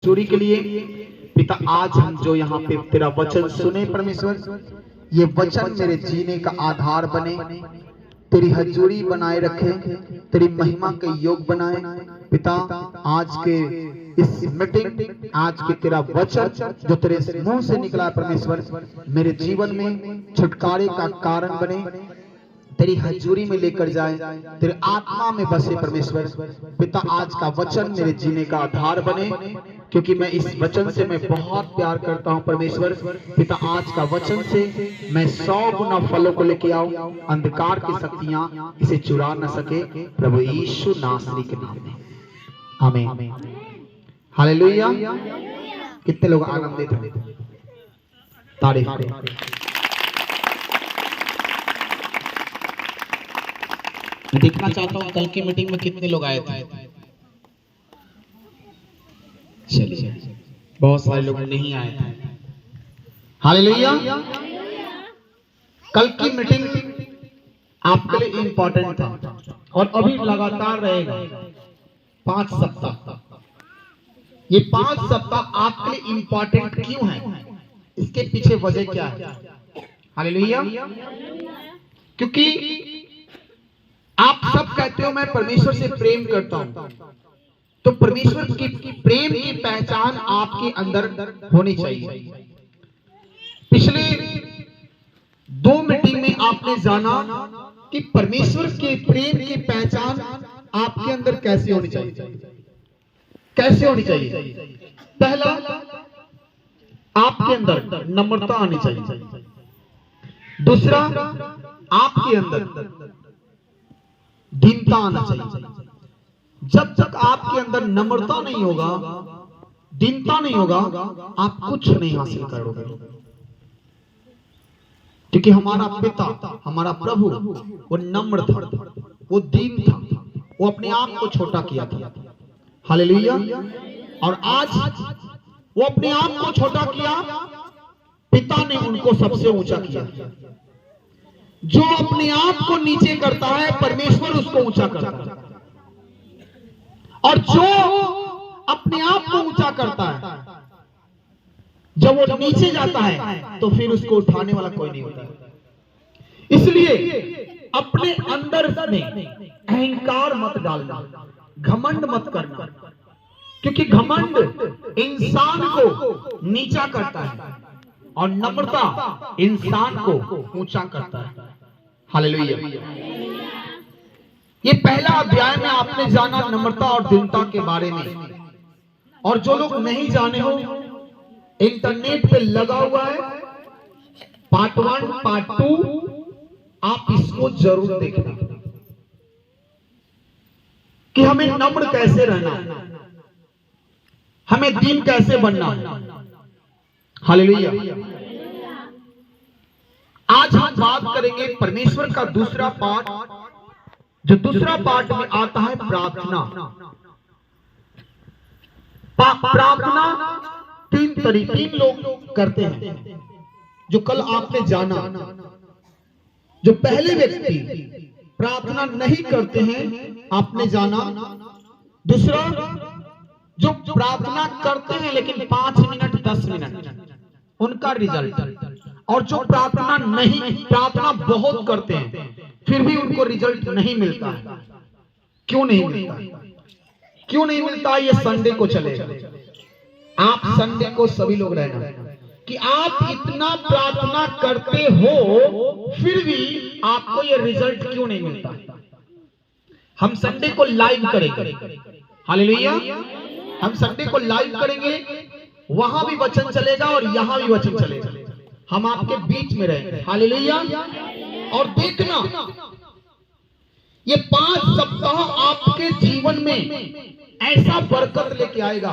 चोरी के लिए पिता आज हम जो यहाँ पे तेरा वचन सुने परमेश्वर, ये वचन मेरे जीने का आधार बने, तेरी हजूरी बनाए रखे, तेरी महिमा के योग बनाए पिता। आज के इस मीटिंग, आज के तेरा वचन जो तेरे मुंह से निकला परमेश्वर, मेरे जीवन में छुटकारे का कारण बने, तेरी हजूरी में लेकर जाए, तेरे आत्मा में बसे परमेश्वर पिता। आज का वचन मेरे जीने का आधार बने, क्योंकि मैं इस वचन से मैं बहुत प्यार करता हूं परमेश्वर पिता। आज का वचन से मैं 100 गुना फलों को लेके आऊं, अंधकार की शक्तियां इसे चुरा न सके, प्रभु यीशु नासरी के नाम में आमीन। हालेलुया। कितने लोग आनंदित हैं? तारीफ करो। मैं देखना चाहता हूँ कल की मीटिंग में कितने लोग आए थे। चलिए, बहुत सारे लोग नहीं आए थे। हालेलुया। कल की मीटिंग आपके लिए इंपॉर्टेंट था और अभी लगातार रहेगा 5 सप्ताह। ये 5 सप्ताह आपके लिए इंपॉर्टेंट क्यों है, इसके पीछे वजह क्या है? हालेलुया। क्योंकि आप सब कहते हो मैं परमेश्वर से प्रेम करता हूं, तो परमेश्वर की प्रेम की पहचान आपके अंदर होनी चाहिए। पिछले 2 मीटिंग में आपने जाना कि परमेश्वर के प्रेम की पहचान आपके अंदर कैसे होनी चाहिए। कैसे होनी चाहिए? पहला, आपके अंदर नम्रता आनी चाहिए। दूसरा, आपके अंदर दीनता आना चाहिए। जब तक आपके अंदर नम्रता नहीं होगा, दीनता नहीं होगा, आप कुछ नहीं हासिल करोगे। क्योंकि हमारा पिता, हमारा प्रभु वो नम्र था, वो दीन था, वो अपने आप को छोटा किया था। हालेलुया। और आज वो अपने आप को छोटा किया, पिता ने उनको सबसे ऊंचा किया। जो अपने आप को नीचे करता है, परमेश्वर उसको ऊंचा करता है, और जो अपने आप को ऊंचा करता है, जब वो नीचे जाता है तो फिर उसको उठाने वाला कोई नहीं होता। इसलिए अपने अंदर में अहंकार मत डालना, घमंड मत करना, क्योंकि घमंड इंसान को नीचा करता है और नम्रता इंसान को ऊंचा करता है। हालेलुया। ये पहला अध्याय में आपने जाना नम्रता और दीनता के बारे में, और जो लोग नहीं जाने हो, इंटरनेट पे लगा हुआ है पार्ट 1 पार्ट 2, आप इसको जरूर देखना कि हमें नम्र कैसे रहना, हमें दीन कैसे बनना। हालेलुया। आज हम बात करेंगे परमेश्वर का दूसरा पार्ट, जो दूसरा पार्ट में आता है प्रार्थना। प्रार्थना 3 लोग करते हैं, जो कल आपने जाना। जो पहले व्यक्ति प्रार्थना नहीं करते हैं, आपने जाना। दूसरा, जो प्रार्थना करते हैं लेकिन 5 मिनट 10 मिनट उनका रिजल्ट, और जो प्रार्थना बहुत करते हैं फिर भी उनको रिजल्ट नहीं मिलता है। क्यों नहीं मिलता? क्यों नहीं मिलता? ये संडे को चलेगा। आप संडे को सभी लोग रहना कि आप इतना प्रार्थना करते हो फिर भी आपको ये रिजल्ट क्यों नहीं मिलता। हम संडे को लाइव करेंगे। हालेलुया। हम संडे को लाइव करेंगे, वहां भी वचन चलेगा और यहां भी वचन चलेगा। हम आपके बीच में रहेंगे। हालेलुया। और देखना, ये 5 सप्ताह आपके जीवन में ऐसा बरकत लेके आएगा,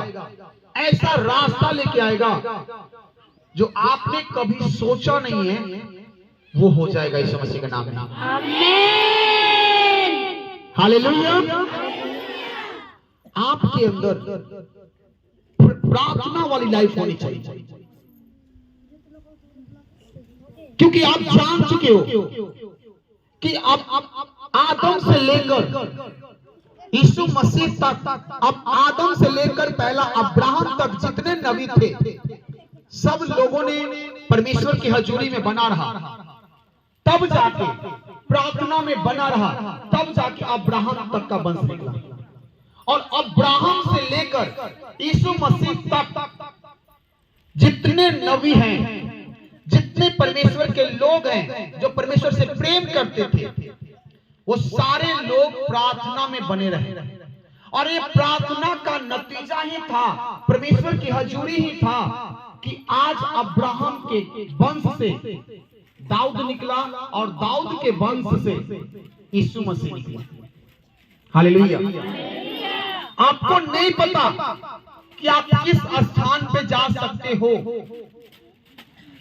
ऐसा रास्ता लेके आएगा जो आपने कभी सोचा नहीं है, वो हो जाएगा यीशु मसीह के नाम में। आमीन। हालेलुया। आपके अंदर प्रार्थना वाली लाइफ होनी चाहिए, क्योंकि आप जान चुके हो कि आप आदम से लेकर यीशु मसीह तक, अब आदम से लेकर पहला अब्राहम तक जितने नबी थे, सब लोगों ने परमेश्वर की हजूरी में बना रहा, तब जाके प्रार्थना में बना रहा, तब जाके अब्राहम तक का वंश निकला। और अब्राहम से लेकर यीशु मसीह तक जितने नबी हैं, जितने परमेश्वर के लोग हैं जो परमेश्वर से प्रेम करते थे, वो सारे लोग प्रार्थना में बने रहे। और ये प्रार्थना का नतीजा ही था, परमेश्वर की हजूरी ही था कि आज अब्राहम के वंश से दाऊद निकला और दाऊद के वंश से यीशु मसीह निकला। हालेलुया। आपको नहीं पता कि आप किस स्थान पे जा सकते हो,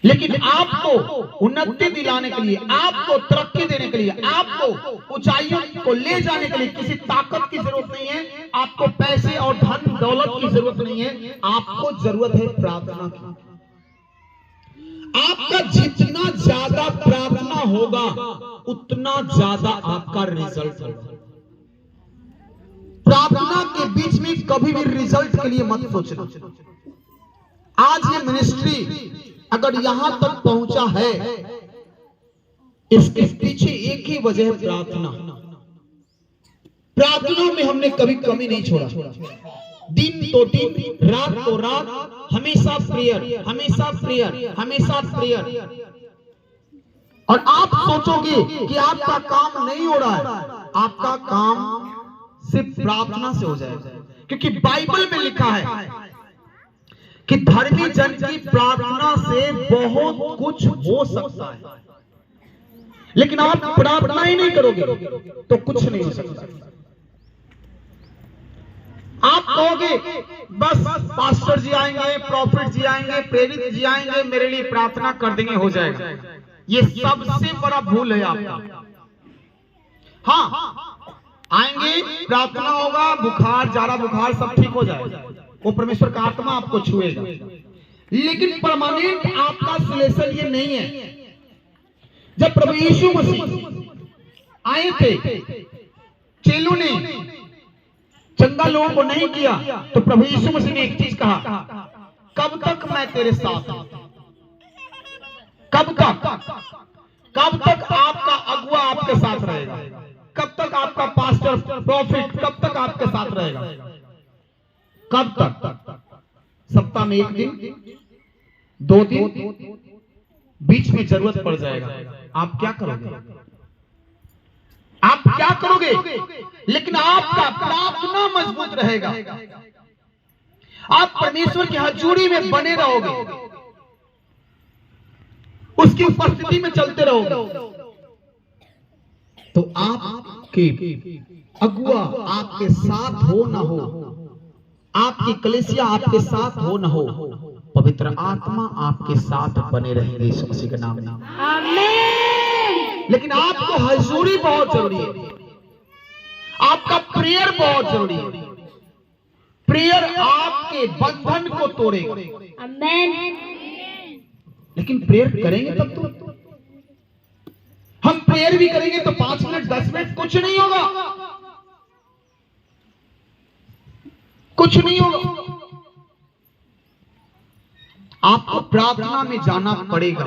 लेकिन आपको उन्नति दिलाने के लिए, आपको तरक्की देने के लिए, आपको ऊंचाइयों को ले जाने के लिए किसी ताकत की जरूरत नहीं है, आपको पैसे और धन दौलत की जरूरत नहीं है, आपको जरूरत है प्रार्थना की। आपका जितना ज्यादा प्रार्थना होगा उतना ज्यादा आपका रिजल्ट होगा। प्रार्थना के बीच में कभी भी रिजल्ट के लिए मत सोचना। आज ये मिनिस्ट्री अगर यहां तक पहुंचा है, इसके पीछे एक ही वजह है, प्रार्थना। प्रार्थना में हमने कभी कमी नहीं छोड़ा। दिन तो दिन, रात तो रात, हमेशा प्रेयर, हमेशा प्रेयर, हमेशा प्रेयर। और आप सोचोगे कि आपका काम नहीं हो रहा है, आपका काम सिर्फ प्रार्थना से हो जाएगा। क्योंकि बाइबल में लिखा है कि धर्मी जन की प्रार्थना से बहुत कुछ हो सकता है, लेकिन आप प्रार्थना ही नहीं करोगे तो कुछ नहीं हो सकता। आप कहोगे बस पास्टर जी आएंगे, प्रॉफिट जी आएंगे, प्रेरित जी आएंगे, मेरे लिए प्रार्थना कर देंगे, हो जाएगा। ये सबसे बड़ा भूल है आपका। हाँ, आएंगे, प्रार्थना होगा, बुखार, जाड़ा बुखार सब ठीक हो जाएगा, वो परमेश्वर का आत्मा आपको छुएगा, लेकिन परमानेंट आपका सिलेक्शन ये नहीं है। जब प्रभु यीशु मसीह आए थे, चेलों ने चंगा लोगों को नहीं किया, तो प्रभु यीशु मसीह ने एक चीज कहा, कब तक मैं तेरे साथ हूं? कब तक आपका अगुआ आपके साथ रहेगा? कब तक आपका पास्टर, प्रॉफिट कब तक आपके साथ रहेगा? कब तक? सप्ताह में एक दिन, 2 दिन, बीच में जरूरत पड़ जाएगा, आप क्या करोगे? आप क्या करोगे? लेकिन आपका प्रार्थना मजबूत रहेगा, आप परमेश्वर की हजूरी में बने रहोगे, उसकी उपस्थिति में चलते रहोगे, तो आपके अगुआ आपके साथ हो ना हो, आपकी कलीसिया आपके साथ हो ना हो, पवित्र आत्मा आपके साथ बने रहेंगे यीशु मसीह के नाम में। आमीन। लेकिन आपको हजूरी बहुत जरूरी है, आपका प्रेयर बहुत जरूरी है। प्रेयर आपके बंधन को तोड़ेगा। आमीन। लेकिन प्रेयर करेंगे तब तो, हम प्रेयर भी करेंगे तो 5 मिनट 10 मिनट कुछ नहीं होगा, कुछ नहीं होगा। आपको प्रार्थना में जाना पड़ेगा।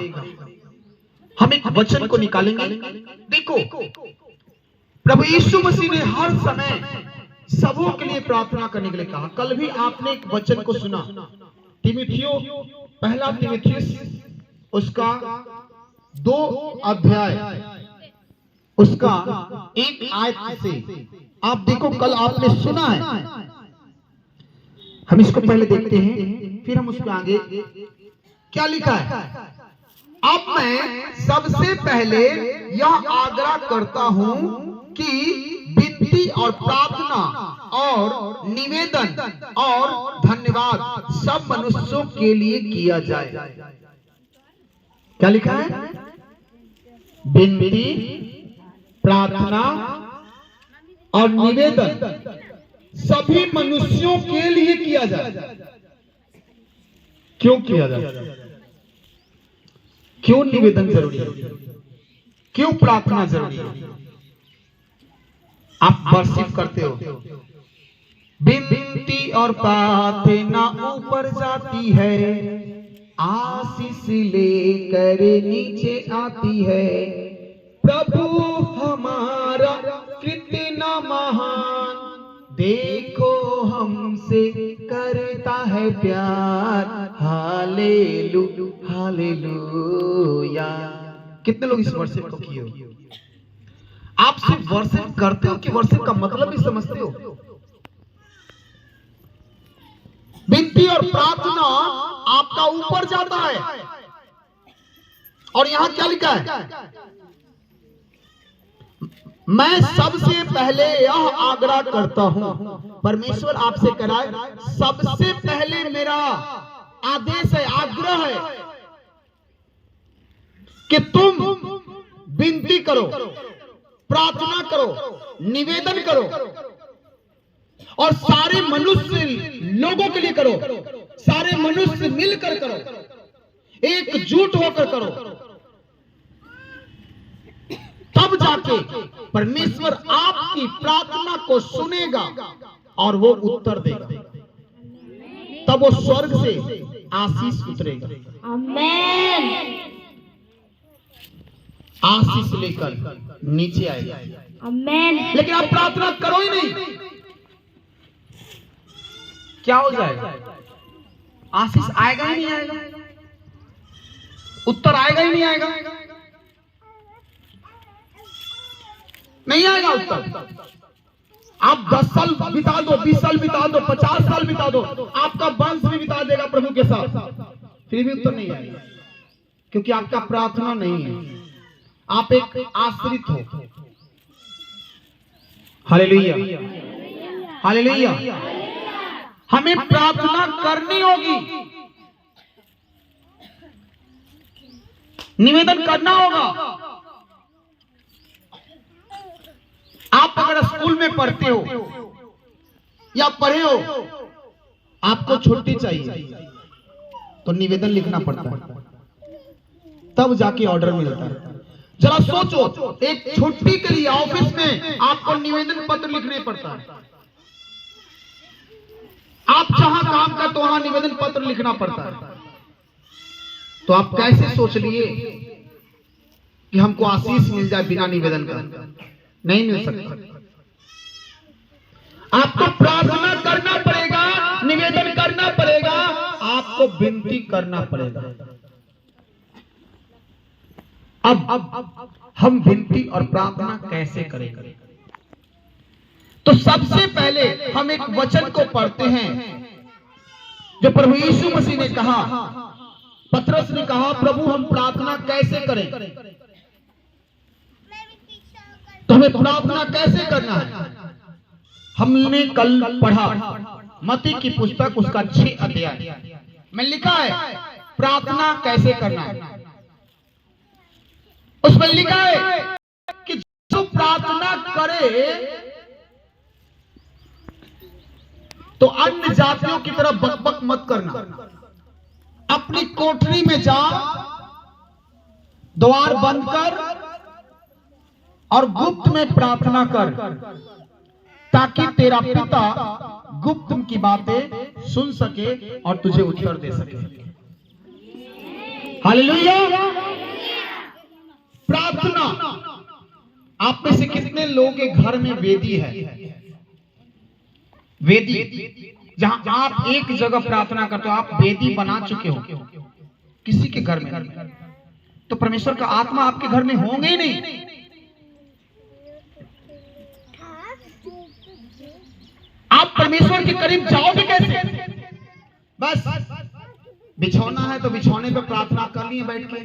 हम एक वचन को निकालेंगे। देखो, प्रभु यीशु मसीह ने हर समय सबों के लिए प्रार्थना करने के लिए कहा। कल भी आपने एक वचन को सुना, तीमुथियो, पहला तीमुथियुस उसका 2 अध्याय उसका 1 आयत से आप देखो, कल आपने सुना है। हम इसको पहले देखते हैं, फिर हम उसके आगे क्या लिखा है। अब मैं सबसे पहले यह आग्रह करता हूं कि विनती और प्रार्थना और निवेदन और धन्यवाद सब मनुष्यों के लिए किया जाए। क्या लिखा है? विनती, प्रार्थना और निवेदन सभी मनुष्यों के लिए किया जाए। क्यों किया जाए? क्यों निवेदन जरूरी है? क्यों प्रार्थना जरूरी है? आप वर्शिप करते हो, बिनती और प्रार्थना ऊपर जाती है, आशीष लेकर नीचे आती है। प्रभु हमारा कितना महान, देखो हमसे करता है प्यार। हालेलुया। कितने लोग इस वर्शिप को किए हो? आप सिर्फ वर्शिप करते हो कि वर्शिप का मतलब भी समझते हो? विनती और प्रार्थना आपका ऊपर जाता है। और यहां क्या लिखा है? मैं सबसे पहले यह आग्रह करता हूं, परमेश्वर आपसे कराए, सबसे पहले मेरा आदेश है, आग्रह है कि तुम विनती करो, प्रार्थना करो, निवेदन करो, और सारे मनुष्य लोगों के लिए करो, सारे मनुष्य मिलकर करो, एकजुट होकर करो। तब जाके परमेश्वर आपकी प्रार्थना को सुनेगा और वो उत्तर देगा। तब वो स्वर्ग से आशीष उतरेगा, आमीन, आशीष लेकर नीचे आएगा, आमीन। लेकिन आप प्रार्थना करो ही नहीं, क्या हो जाएगा? आशीष आएगा ही नहीं आएगा, उत्तर आएगा ही नहीं आएगा, नहीं आएगा उत्तर। आप 10 साल बिता दो, 20 साल बिता दो, 50 साल बिता दो, आपका वंश भी बिता देगा प्रभु के साथ, फिर भी उत्तर नहीं आएगा, क्योंकि आपका प्रार्थना नहीं है, आप एक आश्रित हो। Hallelujah, hallelujah. हमें प्रार्थना करनी होगी, निवेदन करना होगा। आप अगर स्कूल में पढ़ते हो या पढ़े हो, आपको छुट्टी चाहिए तो निवेदन लिखना पड़ता है, तब जाके ऑर्डर मिलता है। जरा सोचो, एक छुट्टी के लिए ऑफिस में आपको निवेदन पत्र लिखने पड़ता है। आप जहां काम करते हो वहां निवेदन पत्र लिखना पड़ता है। तो आप कैसे सोच लिए कि हमको आशीष मिल जाए बिना निवेदन का? नहीं मिल सकता। आपको प्रार्थना करना पड़ेगा, निवेदन करना पड़ेगा, आपको विनती करना पड़ेगा। अब हम विनती और प्रार्थना कैसे करेंगे? तो सबसे पहले हम एक वचन को पढ़ते हैं जो प्रभु यीशु मसीह ने कहा। पतरस ने कहा, प्रभु हम प्रार्थना कैसे करें? तो हमें प्रार्थना कैसे करना है? हमने कल पढ़ा मत्ती की पुस्तक उसका 6 अध्याय में लिखा है प्रार्थना कैसे करना है। उसमें लिखा है कि जो प्रार्थना करे तो अन्य जातियों की तरह बकबक मत करना, अपनी कोठरी में जा, द्वार बंद कर और गुप्त में प्रार्थना कर, ताकि तेरा पिता गुप्त की बातें सुन सके और तुझे उत्तर दे सके। हालेलुया। प्रार्थना, आप में से कितने लोगों के घर में वेदी है? वेदी, जहां आप एक जगह प्रार्थना करते हो, आप वेदी बना चुके हो किसी के घर में, तो परमेश्वर का आत्मा आपके घर में होंगे ही नहीं। आप परमेश्वर के करीब जाओगे कैसे? बस बिछौना है तो बिछौने पे प्रार्थना कर लिए बैठ के,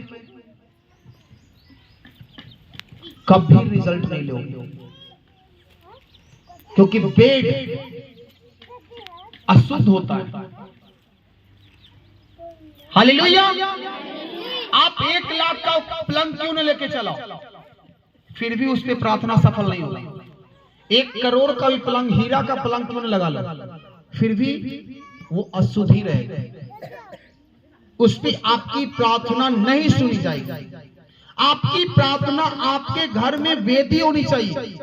कभी रिजल्ट नहीं लोगे, क्योंकि बेड अशुद्ध होता है। हालेलुया। आप 1 लाख का पलंग क्यों न लेके चलाओ, फिर भी उस पर प्रार्थना सफल नहीं होगी। 1 करोड़ का भी पलंग, हीरा का पलंग क्यों न लगा लो, फिर भी वो अशुद्ध ही रहेगा, उस पर आपकी प्रार्थना नहीं सुनी जाएगी। आपकी प्रार्थना, आपके घर में वेदी होनी चाहिए।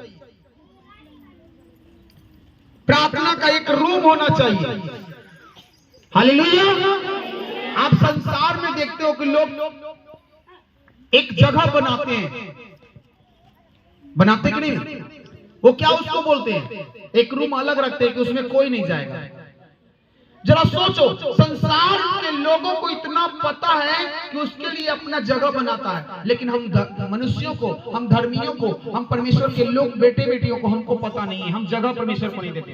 प्रार्थना का एक रूम होना चाहिए। हालेलुया। आप संसार में देखते हो कि लोग एक जगह बनाते हैं, बनाते कि नहीं? वो क्या उसको बोलते हैं, एक रूम अलग रखते हैं कि उसमें कोई नहीं जाएगा। जरा सोचो, संसार के लोगों को इतना पता है कि उसके लिए अपना जगह बनाता है, लेकिन हम मनुष्यों को, हम धर्मियों को, हम परमेश्वर के लोग, बेटे बेटियों को हमको पता नहीं है, हम जगह परमेश्वर को नहीं देते।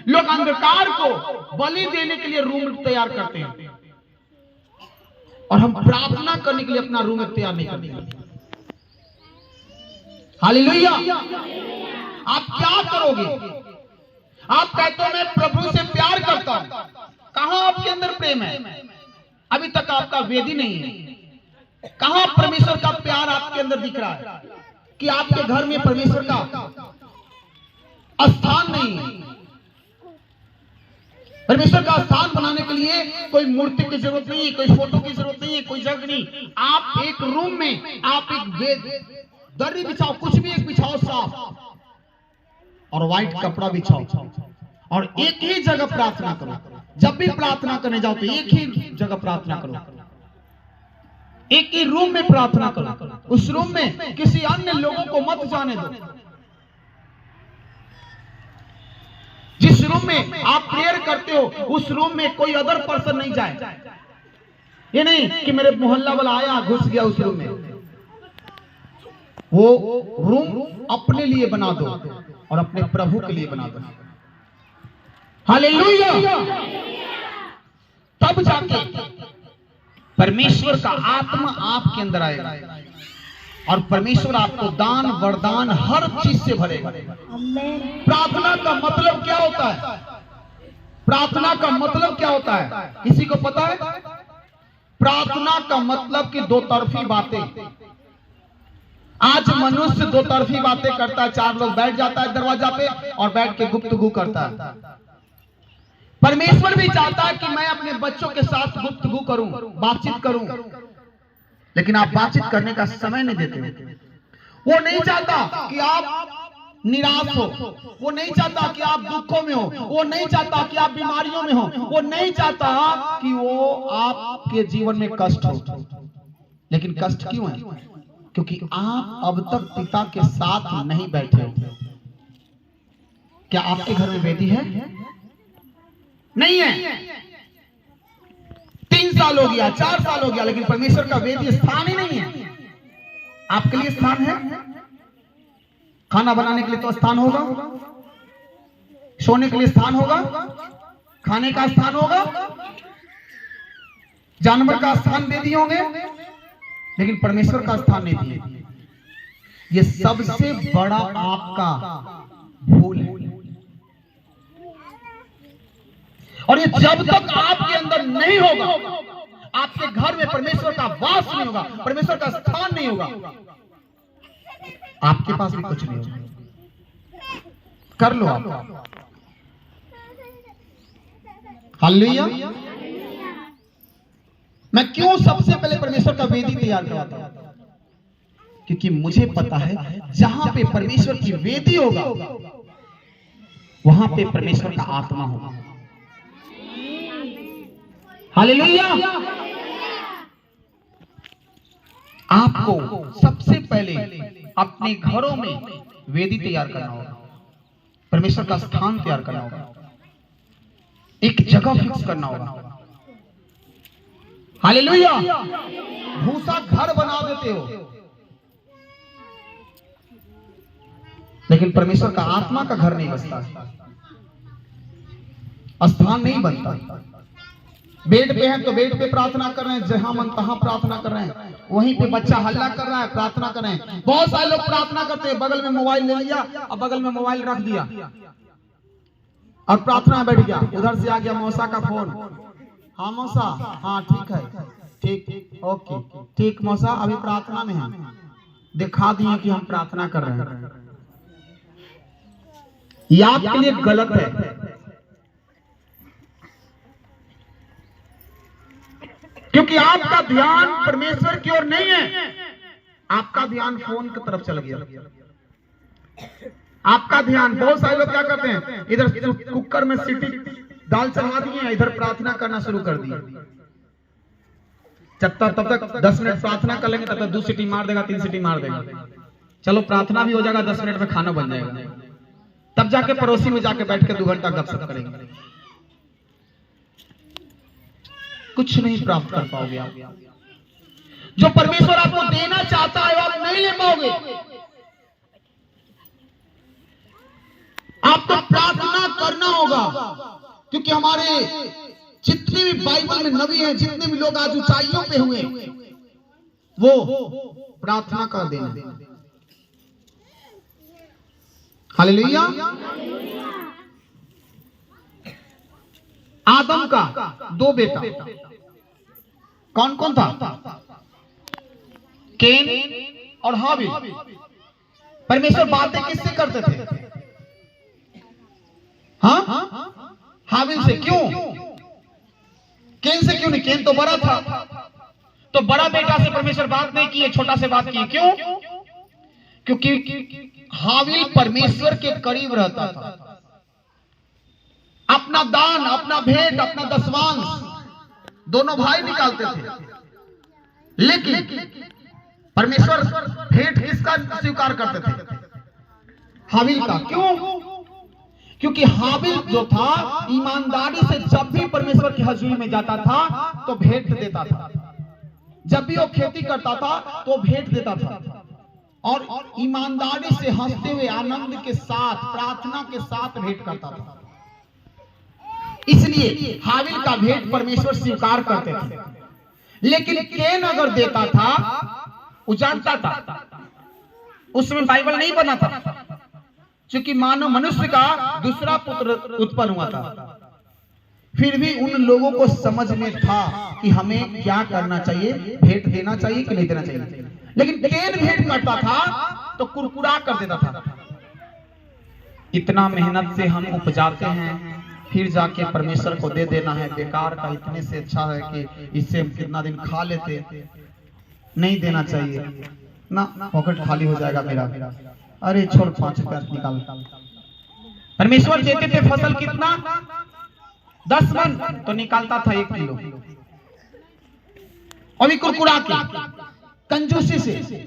लोग अंधकार को बलि देने के लिए रूम तैयार करते हैं और हम प्रार्थना करने के लिए अपना रूम तैयार नहीं करते। हालेलुया। आप क्या करोगे? आप कहते हो मैं प्रभु से प्यार करता हूं, कहां आपके अंदर प्रेम है? अभी तक आपका वेदी नहीं है। कहां परमेश्वर का प्यार आपके अंदर दिख रहा है कि आपके घर में परमेश्वर का स्थान नहीं है? परमेश्वर का स्थान बनाने के लिए कोई मूर्ति की जरूरत नहीं है, कोई फोटो की जरूरत नहीं है, कोई जग नहीं। आप एक रूम में आप एक दर्री बिछाओ, कुछ भी एक बिछाओ साफ, और व्हाइट कपड़ा बिछाओ और एक ही जगह प्रार्थना करो। जब भी प्रार्थना करने जाओ तो एक ही जगह प्रार्थना करो, एक ही रूम में प्रार्थना करो। उस रूम में किसी अन्य लोगों को मत जाने दो। जिस रूम में आप प्रेयर करते हो उस रूम में कोई अदर पर्सन नहीं जाए। ये नहीं कि मेरे मोहल्ला वाला आया घुस गया उस रूम में। वो रूम अपने लिए बना दो और अपने प्रभु के लिए बना दो। हालेलुया। तब जाके परमेश्वर का आत्मा आपके अंदर आएगा और परमेश्वर आपको दान वरदान हर चीज से भरेगा। प्रार्थना का मतलब क्या होता है? प्रार्थना का मतलब क्या होता है? किसी को पता है? प्रार्थना का मतलब कि दो तरफी बातें। आज मनुष्य दो तरफी बातें करता है। चार लोग बैठ जाता है दरवाजा पे और बैठ के गुफ्तगू करता है। परमेश्वर भी चाहता है कि मैं अपने बच्चों के साथ गुफ्तगू करूं, बातचीत करूं, लेकिन आप बातचीत करने का समय नहीं देते। वो नहीं चाहता कि आप निराश हो, वो नहीं चाहता कि आप दुखों में हो, वो नहीं चाहता कि आप बीमारियों में हो, वो नहीं चाहता कि वो आपके जीवन में कष्ट हो। लेकिन कष्ट क्यों है? क्योंकि आप अब तक पिता के साथ नहीं बैठे हो। क्या आपके घर में बेटी है? नहीं है। 3 साल हो गया, 4 साल हो गया, लेकिन परमेश्वर का वेदी स्थान ही नहीं है। आपके लिए स्थान है? खाना बनाने के लिए तो स्थान होगा, सोने के लिए स्थान होगा, खाने का स्थान होगा, जानवर का स्थान दे दिए होंगे, लेकिन परमेश्वर का स्थान नहीं दिए। ये सबसे बड़ा आपका भूल है। और ये जब तक आपके अंदर नहीं होगा, आपके घर में परमेश्वर का वास नहीं होगा, परमेश्वर का स्थान नहीं होगा, आपके पास भी कुछ नहीं होगा। कर लो आप। हालेलुया। मैं क्यों सबसे पहले परमेश्वर का वेदी तैयार करवाता हूं? क्योंकि मुझे पता है जहां पे परमेश्वर की वेदी होगा वहां पे परमेश्वर का आत्मा होगा। हालेलुया। आपको सबसे पहले अपने घरों में वेदी तैयार करना होगा, परमेश्वर का स्थान तैयार करना होगा, एक जगह फिक्स करना होगा। हालेलुया। भूसा घर बना देते हो, लेकिन परमेश्वर का आत्मा का घर नहीं बसता, स्थान नहीं बनता। बेड पे है तो बेड पे प्रार्थना कर रहे हैं, जहां मन तहां प्रार्थना कर रहे हैं, वहीं पे बच्चा हल्ला कर रहा है प्रार्थना कर रहे हैं। बहुत सारे लोग प्रार्थना करते हैं, बगल में मोबाइल ले लिया और बगल में मोबाइल रख दिया और प्रार्थना बैठ गया। उधर से आ गया मौसा का फोन, हाँ मौसा, हाँ ठीक है, ठीक ओके, ठीक मौसा अभी प्रार्थना में है, दिखा दिए कि हम प्रार्थना कर रहे हैं। ये आपके लिए गलत है, क्योंकि आपका ध्यान परमेश्वर की ओर नहीं है, आपका ध्यान फोन की तरफ चल गया। आपका ध्यान, बहुत सारे लोग क्या करते हैं, इधर कुकर में सीटी दाल चढ़ा दिए, इधर प्रार्थना करना शुरू कर दिए। जब तक 10 मिनट प्रार्थना कर लेंगे तब तक 2 सीटी मार देगा, 3 सीटी मार देगा। चलो प्रार्थना भी हो जाएगा, 10 मिनट में खाना बन जाएगा। तब जाके पड़ोसी में जाके बैठ के 2 घंटा गपशप करेंगे। कुछ नहीं प्राप्त कर पाओगे आप। जो परमेश्वर आपको देना चाहता है आप नहीं ले पाओगे। आपको प्रार्थना करना होगा, क्योंकि हमारे जितने भी बाइबल में नबी हैं, जितने भी लोग आज ऊंचाइयों पे हुए, वो प्रार्थना कर देना। हालेलुया। आदम का 2 बेटा कौन कौन था? केन और हाबिल। परमेश्वर बातें किससे करते थे? हाँ, हाबिल से। क्यों? केन से क्यों नहीं? केन तो बड़ा था, तो बड़ा बेटा से परमेश्वर बात नहीं किए, छोटा से बात किए। क्यों? क्योंकि हाबिल परमेश्वर के करीब रहता था। अपना दान, अपना भेंट, अपना दशवांश दोनों भाई निकालते थे, लेकिन परमेश्वर भेंट किसका स्वीकार करते थे? हाबिल का। क्यों? क्योंकि हाबिल जो था ईमानदारी से जब भी परमेश्वर की हजूरी में जाता था तो भेंट देता था। जब भी वो खेती करता था तो भेंट देता था, और ईमानदारी से हंसते हुए आनंद के साथ, प्रार्थना के साथ भेंट करता था। इसलिए हाबिल का भेंट परमेश्वर स्वीकार करते थे। लेकिन केन अगर देता था, उजाड़ता था, उसमें बाइबल नहीं बना था, क्योंकि मानव मनुष्य का दूसरा पुत्र उत्पन्न हुआ था। फिर भी उन लोगों को समझ में था कि हमें क्या करना चाहिए, भेंट देना चाहिए कि नहीं देना चाहिए। लेकिन केन भेंट करता था तो कुरकुरा कर देता था। इतना मेहनत से हम उपजाते हैं, फिर जाके परमेश्वर को दे देना है बेकार का, इतने से अच्छा है कि इससे हम कितना दिन खा लेते, नहीं देना चाहिए ना, पॉकेट खाली हो जाएगा मेरा। अरे छोड़, 5 रुपया निकाल। परमेश्वर देते थे फसल कितना? 10 मन, तो निकालता था 1 किलो। अभी कुरकुरा के कंजूसी से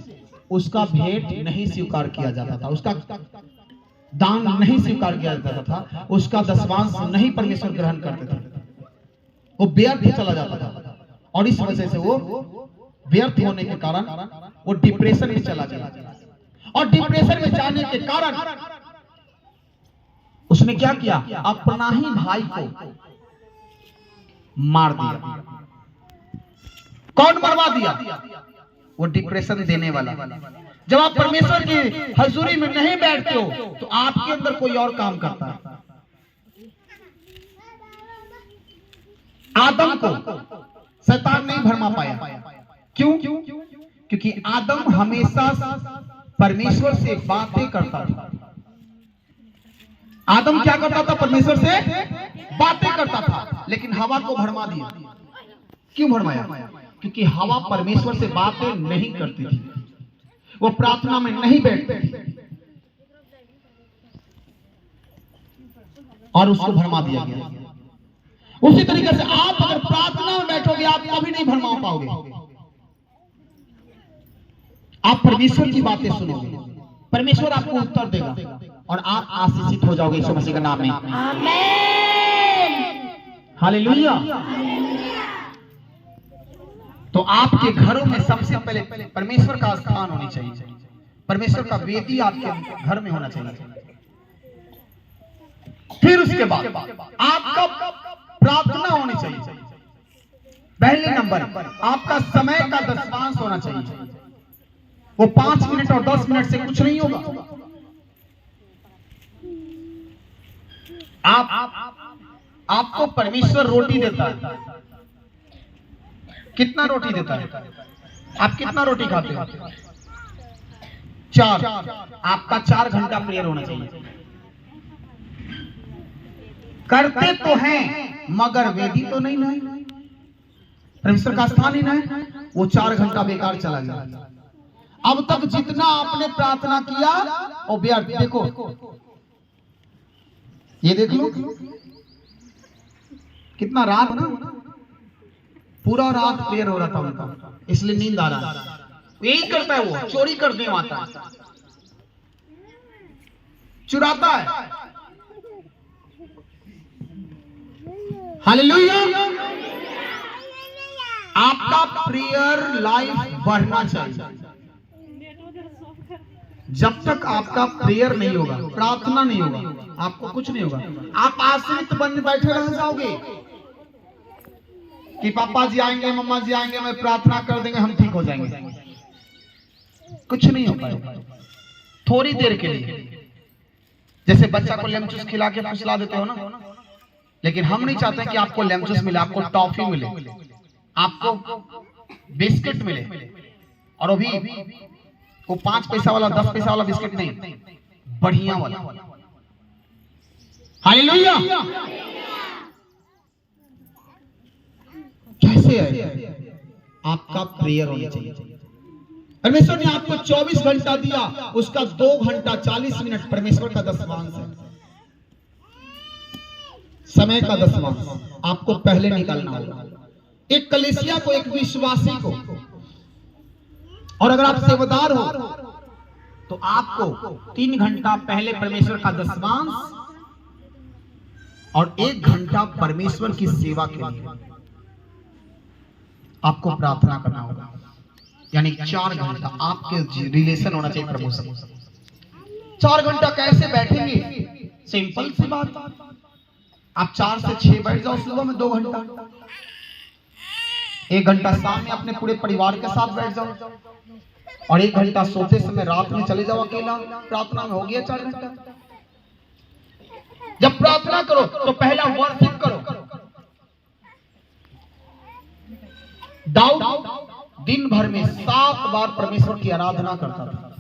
उसका भेंट नहीं स्वीकार किया जाता था, उसका दान नहीं स्वीकार किया जाता था, उसका दशवांश नहीं परमेश्वर ग्रहण करते थे। वो व्यर्थ चला जाता था, और इस वजह से वो व्यर्थ होने के कारण वो डिप्रेशन में चला गया। और डिप्रेशन में जाने के कारण उसने क्या किया? अपना ही भाई को मार दिया। कौन मरवा दिया? वो डिप्रेशन देने वाला। जब आप परमेश्वर की हजूरी में नहीं बैठते हो तो आपके अंदर कोई और काम करता है। आदम को शैतान नहीं भरमा पाया। क्यों? क्योंकि आदम हमेशा परमेश्वर से बातें करता था। आदम क्या करता था? परमेश्वर से बातें करता था, लेकिन हवा को भरमा दिया। क्यों भरमाया? क्योंकि हवा परमेश्वर से बातें नहीं करती थी, वो प्रार्थना में नहीं बैठती थी, और उसको भरमा दिया गया। उसी तरीके से आप अगर प्रार्थना में बैठोगे आप कभी नहीं भरमा पाओगे। आप परमेश्वर की बातें सुनोगे, परमेश्वर आपको उत्तर देगा, और आप आशीषित हो जाओगे यीशु मसीह के नाम में। आमीन। हालेलुया। तो आपके घरों में सबसे पहले परमेश्वर का स्थान होनी चाहिए, परमेश्वर का वेदी आपके घर में होना चाहिए। फिर उसके बाद आपका प्रार्थना होनी चाहिए। पहले नंबर आपका समय का दशवांश होना चाहिए। वो 5 मिनट और 10 मिनट से कुछ नहीं होगा। आपको परमेश्वर रोटी देता है। कितना रोटी देता है? आप कितना रोटी खाते हो? 4। आपका 4 घंटा प्रेयर होना चाहिए। करते तो हैं मगर वेदी तो नहीं ना, परमेश्वर का स्थान ही ना है, वो 4 घंटा बेकार चला गया। अब तक जितना आपने प्रार्थना किया वो व्यर्थ। देखो ये देख लो कितना रात ना, पूरा रात प्रेयर हो रहा था उनका, इसलिए नींद आ रहा है। यही करता है वो, चोरी करने आता है, चुराता है। हालेलुया। आपका प्रेयर लाइफ बढ़ना चाहिए। जब तक आपका प्रेयर नहीं होगा, प्रार्थना नहीं होगा, आपको कुछ नहीं होगा। आप आश्रित बन बैठे रह जाओगे कि पापा जी आएंगे, मम्मा जी आएंगे, मैं प्रार्थना कर देंगे, हम ठीक हो जाएंगे। कुछ नहीं हो पाएगा। थोड़ी देर के लिए, जैसे बच्चा को लेमन जूस खिला के फुसला देते हो ना, लेकिन हम नहीं चाहते कि आपको लेमन जूस मिले, आपको टॉफी मिले, आपको बिस्किट मिले, और अभी वो 5 पैसा वाला 10 पैसा वाला बिस्किट नहीं, बढ़िया वाला। हालेलुया। कैसे है? आपका प्रेयर होना चाहिए। परमेश्वर ने आपको 24 घंटा दिया, उसका 2 घंटा 40 मिनट परमेश्वर का दशमांश है। समय का दशमांश आपको पहले निकालना होगा। एक कलीसिया को, एक विश्वासी को, और अगर आप सेवादार हो तो आपको 3 घंटा पहले परमेश्वर का दशमांश और 1 घंटा परमेश्वर की सेवा के लिए आपको प्रार्थना करना होगा। यानी 4 घंटा आपके रिलेशन होना चाहिए प्रभु से। 4 घंटा कैसे बैठेंगे? सिंपल सी बात, आप 4 से 6 बैठ जाओ सुबह में 2 घंटा, 1 घंटा शाम में अपने पूरे परिवार के साथ बैठ जाओ, और 1 घंटा सोते समय रात में चले जाओ अकेला प्रार्थना में। हो गया 4 घंटा। जब प्रार्थना करो तो पहला वर्शिप करो। दाऊद दिन भर में 7 बार परमेश्वर की आराधना करता था,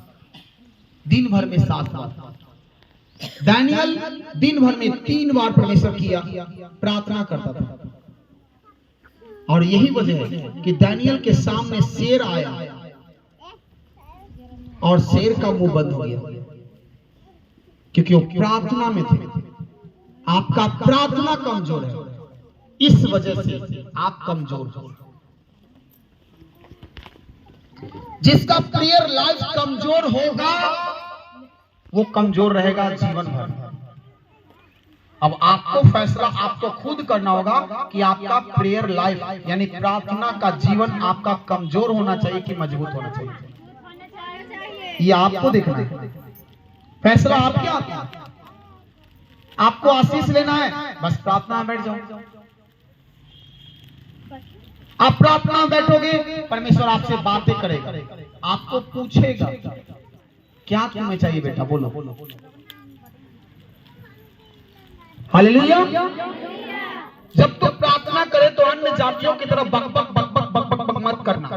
दिन भर में 7 बार। दानियल दिन भर में 3 बार परमेश्वर की प्रार्थना करता था। और यही वजह है कि दानियल के सामने शेर आया और शेर का मुंह बंद हो गया, क्योंकि वो प्रार्थना में थे। आपका प्रार्थना कमजोर है, इस वजह से आप कमजोर हो। जिसका प्रेयर लाइफ कमजोर होगा वो कमजोर रहेगा जीवन भर। अब आपको फैसला आपको खुद करना होगा कि आपका प्रेयर लाइफ यानी प्रार्थना का जीवन आपका कमजोर होना चाहिए कि मजबूत होना चाहिए। ये आपको देखना है। फैसला आपके हाथ में। आपको आशीष लेना है, बस प्रार्थना में बैठ जाओ। आप प्रार्थना में बैठोगे, परमेश्वर आपसे बातें करेगा, आपको पूछेगा क्या तुम्हें चाहिए बेटा, बोलो। हालेलुया। जब तो प्रार्थना करे तो अन्य जातियों की तरह बक बक बक बक बक बक बक मत करना।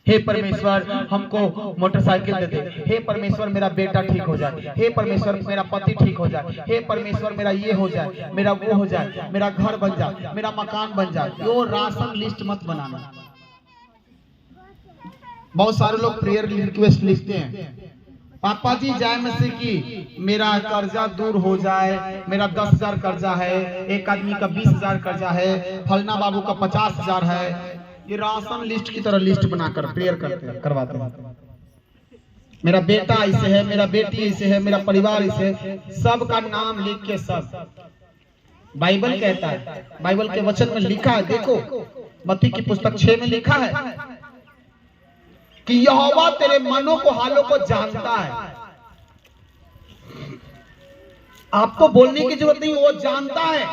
हे परमेश्वर हमको मोटरसाइकिल दे दे, हे परमेश्वर मेरा बेटा ठीक हो जाए, हे परमेश्वर मेरा पति ठीक हो जाए, हे परमेश्वर मेरा ये हो जाए, मेरा वो हो जाए, मेरा घर बन जाए, मेरा मकान बन जाए। वो राशन लिस्ट मत बनाना। बहुत सारे लोग प्रेयर रिक्वेस्ट लिखते हैं, पापा जी जय मसीह की मेरा कर्जा दूर हो जाए, मेरा 10,000 कर्जा है, एक आदमी का 20,000 कर्जा है, फलना बाबू का 50,000 है। ये राशन लिस्ट की तरह लिस्ट बनाकर प्रेयर करवाते हैं। मेरा बेटा ऐसे है, मेरा बेटी ऐसे है, मेरा परिवार ऐसे है, सबका नाम लिख के सब। बाइबल कहता है, बाइबल के वचन में लिखा है, देखो मत्ती की पुस्तक 6 में लिखा है कि यहोवा तेरे मनों को हालों को जानता है। आपको बोलने की जरूरत नहीं, वो जानता है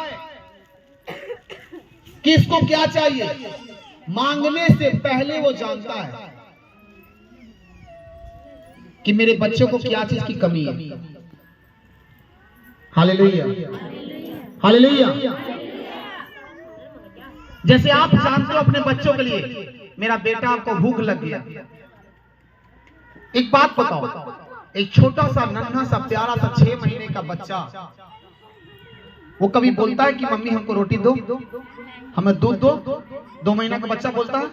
कि इसको क्या चाहिए। मांगने से पहले वो जानता है कि मेरे बच्चों को क्या चीज की कमी है। Hallelujah, hallelujah. जैसे आप जानते हो अपने बच्चों के लिए, मेरा बेटा आपको भूख लग गया। एक बात बताओ, एक छोटा सा नन्हा सा प्यारा सा 6 महीने का बच्चा, वो कभी बोलता है कि मम्मी हमको रोटी दो, हमें दूध दो? 2 महीना का बच्चा बोलता है?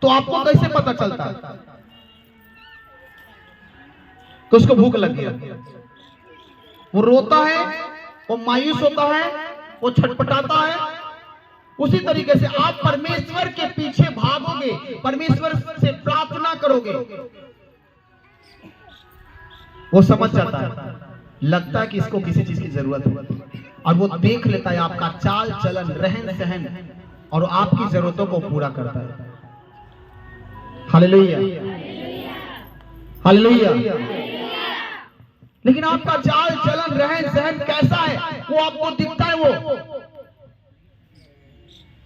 तो आपको कैसे पता चलता है? कि उसको भूख लग गया, वो रोता है, वो मायूस होता है, वो छटपटाता है। उसी तरीके से आप परमेश्वर के पीछे भागोगे, परमेश्वर से प्रार्थना करोगे, वो समझ जाता है, लगता है कि इसको किसी चीज की जरूरत है, और वो देख लेता है आपका चाल चलन, रहन सहन, और आपकी जरूरतों को पूरा करता है। Hallelujah, hallelujah. लेकिन आपका चाल चलन, रहन सहन कैसा है, वो आपको दिखता है। वो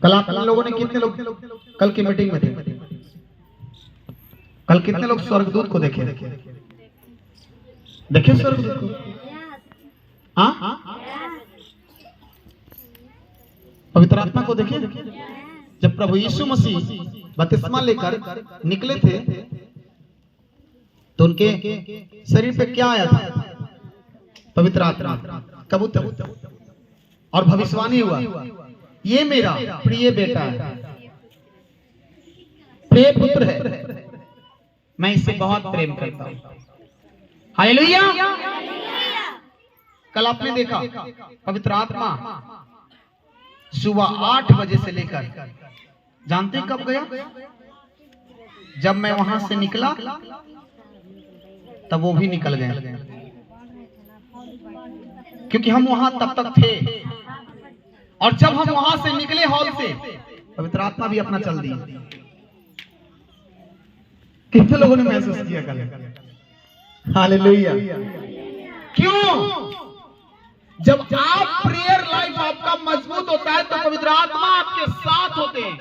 कल आप लोगों ने कितने लोग कल की मीटिंग में थे, कल कितने लोग स्वर्गदूत को देखे? देखे स्वर्गदूत को? हाँ, पवित्र आत्मा को देखे? जब प्रभु यीशु मसीह बपतिस्मा लेकर निकले थे तो उनके शरीर पे क्या आया था? पवित्र आत्मा, कबूतर, और भविष्यवाणी हुआ, ये मेरा प्रिय बेटा है, प्रिय पुत्र है, मैं इससे बहुत प्रेम करता हूं। हालेलुया। कल आपने देखा पवित्र आत्मा सुबह 8 बजे से लेकर, जानते कब गया? जब मैं वहां से निकला तब वो भी निकल गए, क्योंकि हम वहां तब तक थे, और जब हम वहां से निकले हॉल से, पवित्र आत्मा भी अपना चल दिया। कितने लोगों ने महसूस किया कल? हालेलुया। क्यों? जब आप प्रेयर लाइफ आपका मजबूत होता है तो पवित्र आत्मा आपके साथ होते हैं।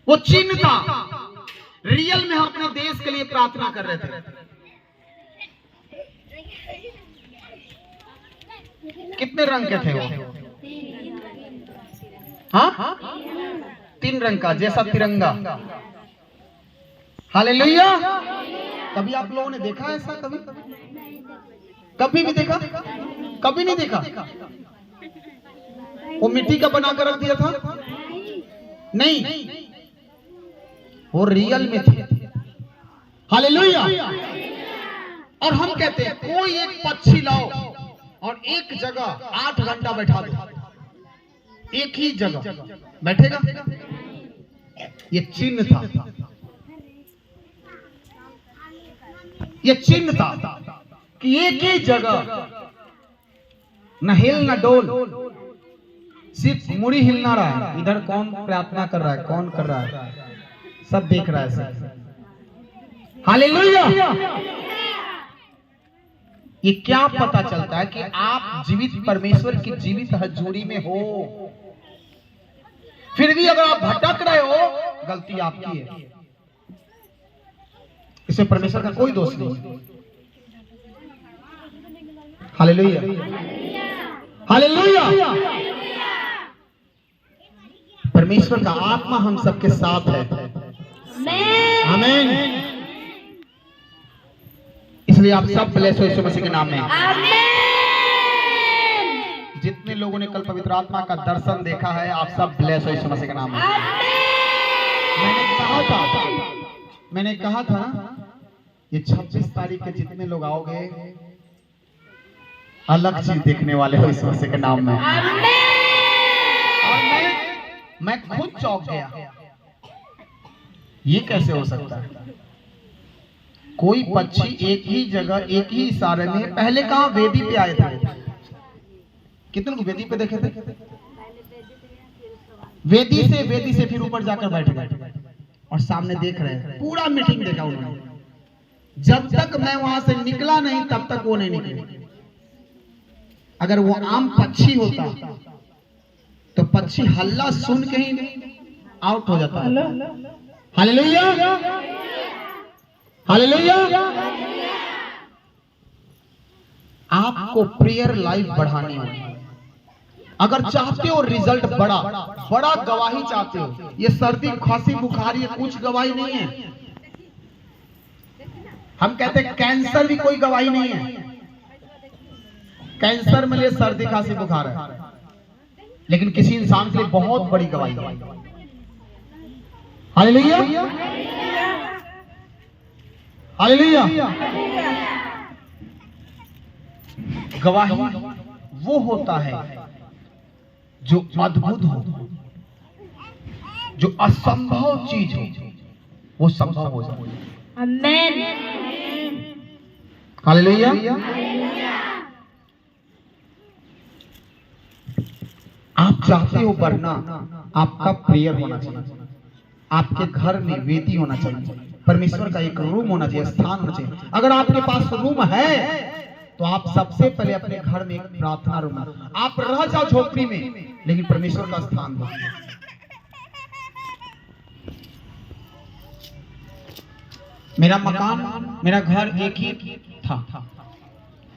वो चिन्ह था, रियल में हम अपने देश के लिए प्रार्थना कर रहे थे। कितने रंग के थे वो? हाँ, 3 रंग का, जैसा तिरंगा। हालेलुया। कभी आप लोगों ने देखा ऐसा? कभी भी देखा? कभी नहीं देखा। वो मिट्टी का बनाकर रख दिया था? नहीं, वो रियल में थे। हालेलुया। और हम कहते हैं कोई एक पक्षी लाओ और एक जगह 8 घंटा बैठा दो, एक ही जगह बैठेगा? ये चिन्ह था, ये चिन्ह था कि एक ही जगह न हिल न डोल, सिर्फ मुड़ी हिलना रहा है। इधर कौन प्रार्थना कर रहा है, कौन कर रहा है, सब देख रहा है सब। हालेलुया। ये क्या पता चलता है कि आप जीवित परमेश्वर की जीवित हजूरी में हो। फिर भी अगर आप भटक रहे हो, गलती आपकी है, इसमें परमेश्वर का कोई दोष नहीं। Hallelujah, hallelujah. परमेश्वर का आत्मा हम सबके साथ है। आमीन। इसलिए आप सब ब्लेस हो यीशु मसीह के नाम में। आमीन। जितने लोगों ने कल पवित्र आत्मा का दर्शन देखा है, आप सब ब्लेस हो यीशु मसीह के नाम में। मैंने कहा था ये 26 तारीख के जितने लोग आओगे, अलग चीज देखने वाले हो यीशु मसीह के नाम में। और मैं खुद चौंक गया, ये कैसे हो सकता है? कोई पक्षी एक ही जगह एक ही इशारे में, पहले कहां वेदी पे आए थे? कितने लोग वेदी पे देखे थे? वेदी से फिर ऊपर जाकर बैठ गए और सामने देख रहे हैं। पूरा मीटिंग देखा उन्होंने। जब तक मैं वहां से निकला नहीं तब तक वो नहीं निकले। अगर वो आम पक्षी होता तो पक्षी हल्ला सुन के ही आउट हो जाता है। Hallelujah, hallelujah. आपको प्रेयर लाइफ बढ़ानी होगी। अगर चाहते हो रिजल्ट बड़ा गवाही चाहते हो, ये सर्दी खांसी बुखार ये कुछ गवाही नहीं है। हम कहते हैं कैंसर भी कोई गवाही नहीं है। कैंसर में लिए सर्दी खांसी बुखार है, लेकिन किसी इंसान के लिए बहुत बड़ी गवाही है। Hallelujah, hallelujah. गवाही वो होता है जो अद्भुत हो, जो असंभव चीज हो वो संभव हो जाए। आमेन। हालेलुया। आप चाहते हो बढ़ना, आपका प्रेयर होना चाहिए, आपके घर में वेदी होना चाहिए, परमेश्वर का एक रूम होना चाहिए, स्थान होना चाहिए। अगर आपके पास रूम है तो आप सबसे पहले अपने घर में एक प्रार्थना रूम, आप रह जाओ झोपड़ी में लेकिन परमेश्वर का स्थान दो। मेरा मकान, मेरा घर एक ही था,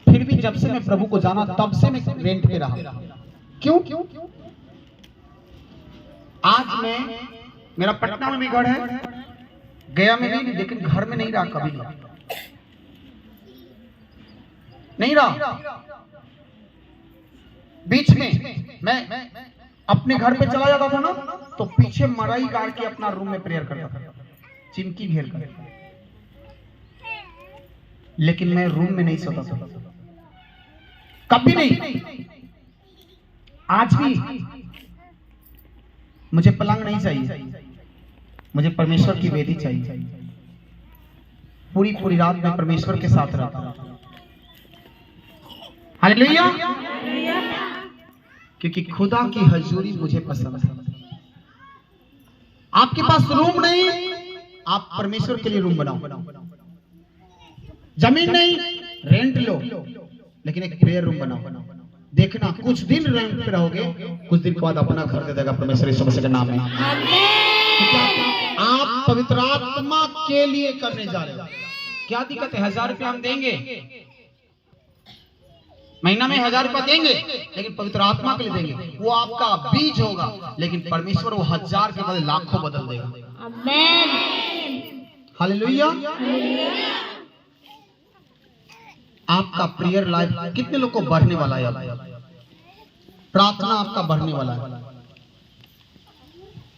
फिर भी जब से मैं प्रभु को जाना तब से मैं रेंट पे रहा। क्यों? आज मैं, मेरा पटना में भी घर है, गया में भी, लेकिन घर में नहीं रहा, कभी नहीं रहा। बीच में मैं अपने घर पे चला जाता था ना, तो पीछे मड़ई गाड़ के अपना रूम में प्रेयर करता था, चिमकी घेर कर, लेकिन मैं रूम में नहीं सोता था, कभी नहीं। आज भी मुझे पलंग नहीं चाहिए, मुझे परमेश्वर की वेदी चाहिए। पूरी पूरी रात में परमेश्वर के साथ रहता हूं। हालेलुया। क्योंकि खुदा की हजूरी मुझे पसंद है। आपके पास रूम नहीं, आप परमेश्वर के लिए रूम बनाओ। जमीन नहीं, रेंट लो, लेकिन एक प्रेयर रूम बनाओ। देखना कुछ दिन रेंट पे रहोगे, कुछ दिन के बाद अपना घर दे देगा परमेश्वर यीशु मसीह के नाम में। आप पवित्र आत्मा के लिए करने जा रहे हो। क्या दिक्कत है? 1000 रुपया हम देंगे, महीना में 1000 रुपया देंगे, लेकिन पवित्र आत्मा के लिए देंगे। वो आपका बीज होगा, लेकिन परमेश्वर वो 1000 के बदले लाखों बदल देगा। आमेन। हालेलुया। आपका प्रेयर लाइफ कितने लोग को बढ़ने वाला है? प्रार्थना आपका बढ़ने वाला है।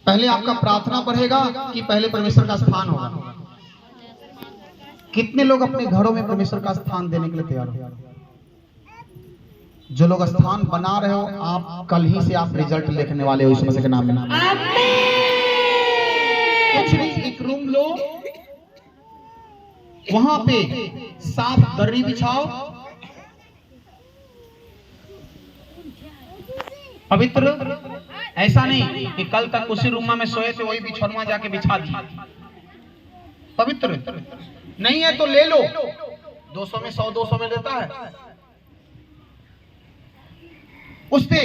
पहले आपका प्रार्थना बढ़ेगा कि पहले परमेश्वर का स्थान होगा? कितने लोग अपने घरों में परमेश्वर का स्थान देने के लिए तैयार हो? जो लोग स्थान बना रहे हो, आप कल ही से आप रिजल्ट देखने वाले हो यीशु मसीह के नाम में। कुछ नहीं, एक रूम लो, वहां पे साफ दर्री बिछाओ, पवित्र। ऐसा नहीं कि कल तक उसी रूम में सोए थे, वही बिछौना जाके बिछा दी। पवित्र नहीं है तो ले लो, 200 में 100, 200 में देता है। उस पे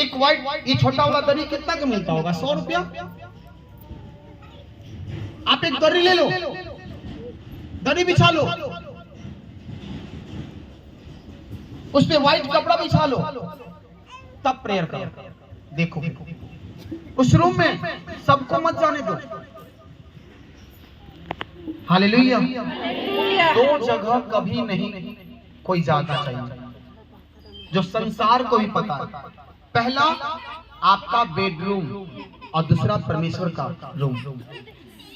एक व्हाइट, ये छोटा वाला दर्री कितना का मिलता होगा? 100 रुपया। आप एक दर्री ले लो, दर्री बिछा लो, उस पे व्हाइट कपड़ा बिछा लो, तब प्रेयर करो। देखो उस रूम में सबको मत जाने दो। हालेलुया। 2 जगह कभी नहीं कोई जाना चाहिए, जो संसार को भी पता है। पहला आपका बेडरूम और दूसरा परमेश्वर का रूम।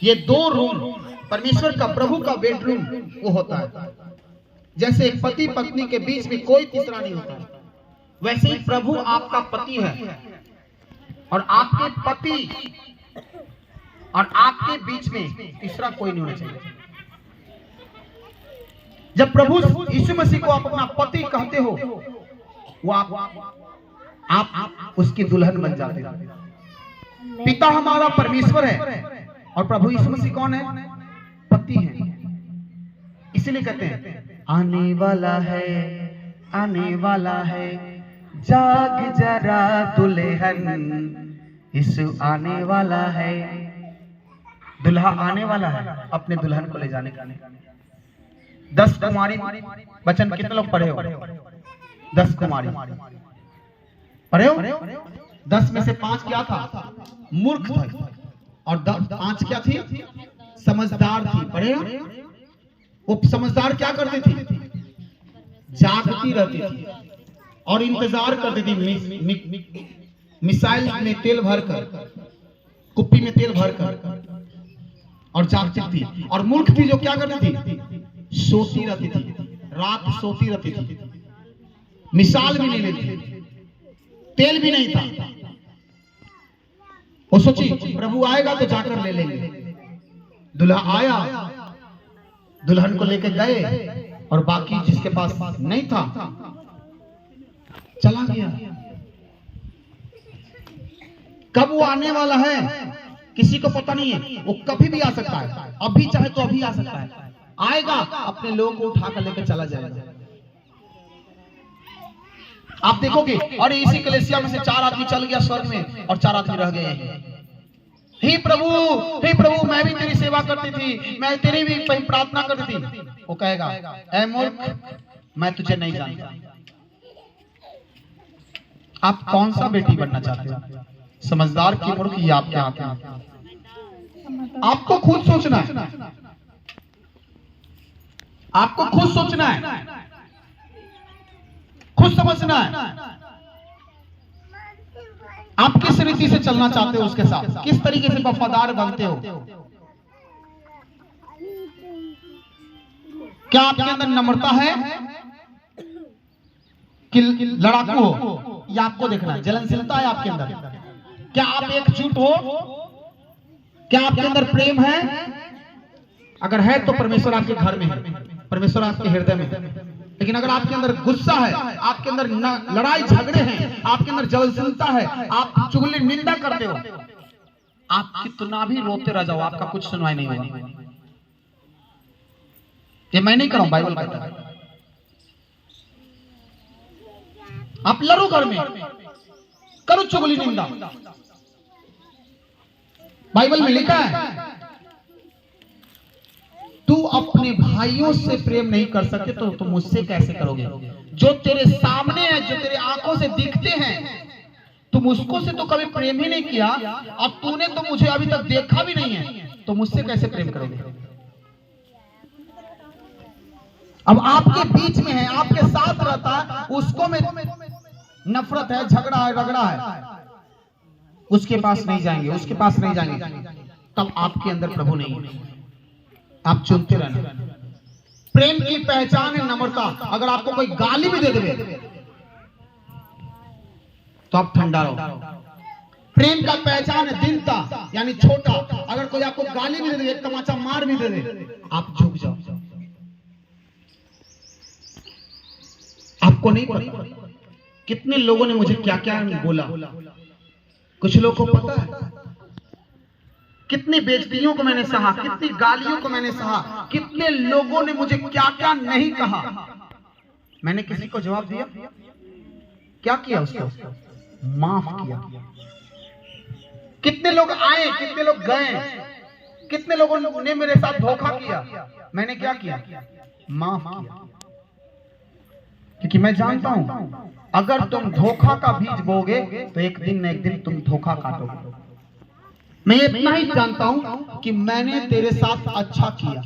ये 2 रूम, परमेश्वर का, प्रभु का बेडरूम वो होता है। जैसे एक पति पत्नी के बीच में कोई तीसरा नहीं होता है, वैसे ही प्रभु आपका पति है, और आपके पति और आपके बीच में तीसरा कोई नहीं होना चाहिए। जब प्रभु यीशु मसीह को आप अपना पति कहते हो, वो आप उसकी दुल्हन बन जाते हो। पिता हमारा परमेश्वर है और प्रभु यीशु मसीह कौन है? पति है। इसीलिए कहते हैं आने वाला है, आने वाला है, जाग जरा दुल्हन, यीशु आने वाला है। दुल्हा आने वाला है अपने दुल्हन को ले जाने का। 10 कुमारी वचन कितने लोग पढ़े हो? 10 कुमारी पढ़े हो? 10 में से 5 क्या था? मूर्ख था, और 5 क्या थी? समझदार थी। पढ़े हो? वो समझदार क्या करती थी? जागती रहती थी और इंतजार करती थी, मिसाइल में तेल भरकर, कुप्पी में तेल भरकर, और जागती थी। और मूर्ख थी जो क्या करती थी? सोती रहती थी, रात सोती रहती थी, मिसाल भी नहीं लेती, तेल भी नहीं था। वो सोची प्रभु आएगा तो जाकर ले लेंगे। दुल्हा आया, दुल्हन को लेकर गए और बाकी जिसके पास नहीं था चला गया। कब वो आने वाला है किसी को पता नहीं है, वो कभी भी आ सकता है, अभी चाहे तो अभी आ सकता है। आएगा, अपने लोगों को उठा कर लेकर चला जाएगा। आप देखोगे, और इसी कलेसिया में से 4 आदमी चल गया स्वर्ग में और 4 आदमी रह गए हैं। हे प्रभु, हे प्रभु, मैं भी तेरी सेवा करती थी, मैं तेरी भी प्रार्थना करती थी। वो कहेगा, ऐ मूर्ख, मैं तुझे नहीं जानता। आप कौन सा बेटी बनना चाहते हो, समझदार की मूर्ख, ये आपके हाथ में। आपको खुद सोचना है, आपको खुद सोचना है, खुद समझना है। आप किस रीति से चलना चाहते हो उसके साथ, किस तरीके से वफादार बनते हो। क्या आपके अंदर नम्रता है कि लड़ाकू हो, ये आपको देखना है। जलनशीलता है आपके अंदर, क्या आप एकजुट हो, क्या आपके अंदर प्रेम है। अगर है तो परमेश्वर आपके घर में है, परमेश्वर आपके हृदय में है। लेकिन अगर आपके अंदर गुस्सा है, आपके अंदर लड़ाई झगड़े हैं, आपके अंदर जलनशीलता है, आप चुगली निंदा करते हो, आप कितना भी रोते रह जाओ, आपका कुछ सुनवाई नहीं होगा। ये मैं नहीं कर रहा हूं, बाइबल कहता है। आप लड़ो घर में, करो चुगली निंदा। बाइबल में लिखा है, तू अपने भाइयों से प्रेम नहीं कर सकते तो तुम मुझसे कैसे करोगे। जो तेरे सामने है, जो तेरे आंखों से दिखते हैं, तुम उसको से तो कभी प्रेम ही नहीं किया। अब तूने तो मुझे अभी तक देखा भी नहीं है, तो मुझसे कैसे प्रेम करोगे। अब आपके बीच में है, आपके साथ रहता है, उसको में नफरत है, झगड़ा है, रगड़ा है, उसके पास नहीं जाएंगे, उसके पास नहीं जाएंगे, तब आपके अंदर प्रभु नहीं है। आप चुनते रहना। प्रेम की पहचान है नम्रता। अगर आपको कोई गाली भी दे दे तो आप ठंडा रहो। प्रेम का पहचान है दीनता, यानी छोटा। अगर कोई आपको गाली भी दे दे, एक तमाचा मार भी दे दे, आप झुक जाओ। आपको नहीं पता कितने लोगों ने मुझे क्या क्या बोला। कुछ लोगों को पता है कितनी बेइज्जतियों को मैंने सहा, कितनी गालियों को मैंने सहा, कितने लोगों ने मुझे क्या क्या नहीं कहा। मैंने किसी को जवाब दिया, क्या किया, उसको माफ किया। कितने लोग आए, कितने लोग गए, कितने लोगों ने मेरे साथ धोखा किया, मैंने क्या किया, माफ किया। क्योंकि मैं जानता हूं अगर तुम धोखा का बीज बोगे तो एक दिन न एक दिन तुम धोखा काटोगे। मैं इतना ही जानता हूं कि मैंने तेरे साथ अच्छा किया।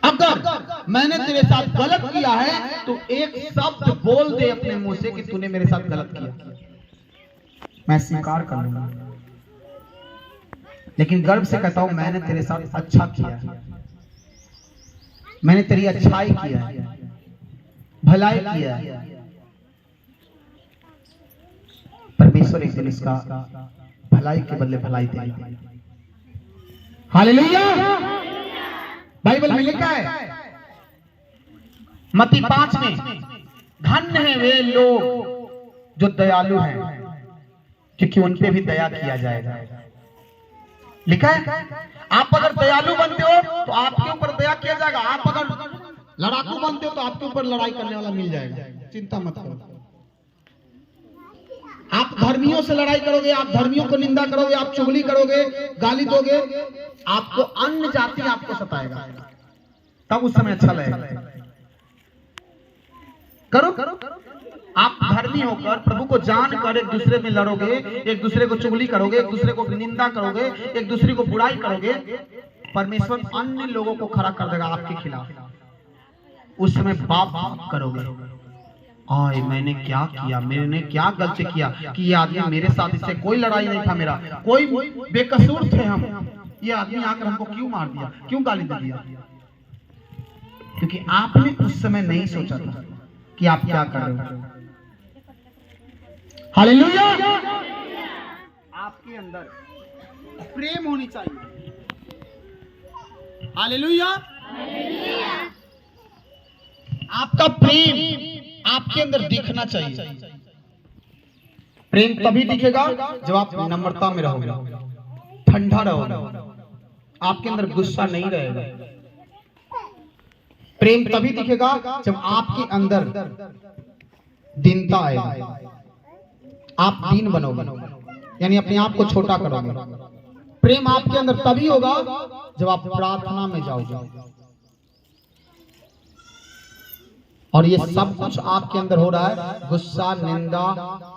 अगर मैंने तेरे साथ गलत किया है तो एक शब्द बोल दे अपने मुंह से कि तूने मेरे साथ गलत किया, मैं स्वीकार कर लूंगा। लेकिन गर्व से कहता हूं मैंने तेरे साथ अच्छा किया है, मैंने तेरी अच्छाई किया है, भलाई किया है। परमेश्वर एक दिन इसका भलाई के बदले भलाई देगा। हालेलुया। बाइबल में लिखा है मत्ती 5 में, धन्य है वे लोग जो दयालु हैं, क्योंकि उन पे भी दया किया जाएगा। लिखा है आप अगर दयालु बनते हो तो आपके ऊपर दया किया जाएगा। आप अगर लड़ाकू बनते हो तो आपके ऊपर लड़ाई करने वाला मिल जाएगा। चिंता मत करो। आप धर्मियों से लड़ाई करोगे, आप धर्मियों को निंदा करोगे, आप चुगली करोगे, गाली दोगे, आपको अन्य जाति आपको सताएगा, तब उस समय अच्छा लगेगा। करो करो। आप धर्मी होकर प्रभु को जानकर एक दूसरे में लड़ोगे, एक दूसरे को चुगली करोगे, एक दूसरे को निंदा करोगे, एक दूसरे को बुराई करोगे, परमेश्वर अन्य लोगों को खड़ा कर देगा आपके खिलाफ। उस समय पाप करोगे, आए मैंने क्या किया, मैंने क्या गलती किया कि ये आदमी मेरे साथ, इससे कोई लड़ाई नहीं था, मेरा कोई बेकसूर थे हम, ये आदमी आकर हमको क्यों मार दिया, क्यों गाली दे दिया? क्योंकि आपने उस समय नहीं सोचा था कि आप क्या कर रहे हो। हालेलुया। आपके अंदर प्रेम होनी चाहिए। हालेलुया। आपका प्रेम आपके अंदर दिखना चाहिए। प्रेम तभी दिखेगा जब आप नम्रता में रहोगे, ठंडा रहोगे, आपके अंदर गुस्सा नहीं रहेगा। प्रेम तभी दिखेगा जब आपके अंदर दीनता आएगा, आप दीन बनोगे, यानी अपने आप को छोटा करोगे। प्रेम आपके अंदर तभी होगा जब आप प्रार्थना में जाओगे, और ये सब कुछ आपके अंदर हो रहा है, गुस्सा, निंदा,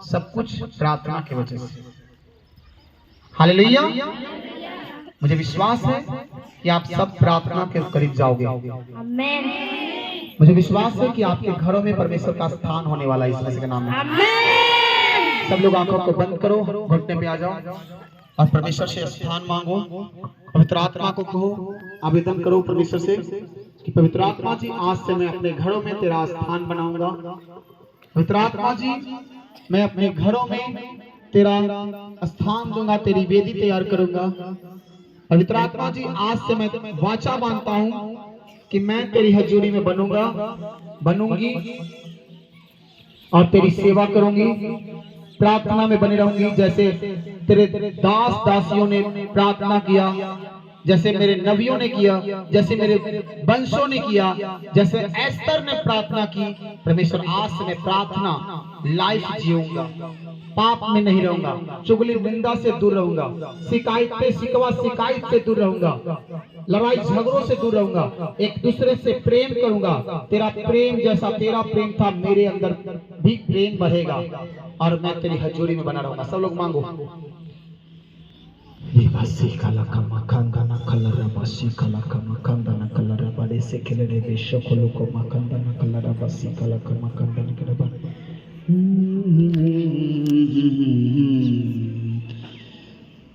सब कुछ प्रार्थना की वजह से। हालेलुया। मुझे विश्वास है कि आप सब प्रार्थना के करीब जाओगे। आमेन। मुझे विश्वास है कि आपके घरों में परमेश्वर का स्थान होने वाला है, इस मसीह के नाम में। आमेन। सब लोग आंखों को बंद करो, घुटने पे आ जाओ और परमेश्वर से स्थान मांगो। पवित्र आत्मा को कहो, आवेदन करो परमेश्वर से कि पवित्र आत्मा जी, आज से मैं अपने घरों में तेरा स्थान बनाऊंगा। पवित्र आत्मा जी, मैं अपने घरों में तेरा स्थान दूंगा, तेरी वेदी तैयार करूंगा। पवित्र आत्मा जी, आज से मैं वाचा बांधता हूं कि मैं तेरी हजूरी में बनूंगी और तेरी सेवा करूंगी, प्रार्थना में बनी रहूंगी, जैसे तेरे दास दासियों ने प्रार्थना किया, जैसे मेरे नबियों ने किया, जैसे मेरे वंशों ने किया, जैसे एस्तर ने प्रार्थना की। परमेश्वर, आज से मैं प्रार्थना लाइफ जीऊंगा, पाप में नहीं रहूंगा, चुगली निंदा से दूर रहूंगा, शिकायत पे शिकवा शिकायत से दूर रहूंगा, लड़ाई झगड़ों से दूर रहूंगा, एक दूसरे से प्रेम करूंगा। तेरा प्रेम जैसा तेरा प्रेम था, मेरे अंदर भी प्रेम बढ़ेगा और मैं तेरी हजूरी में बना रहूंगा। सब लोग मांगो।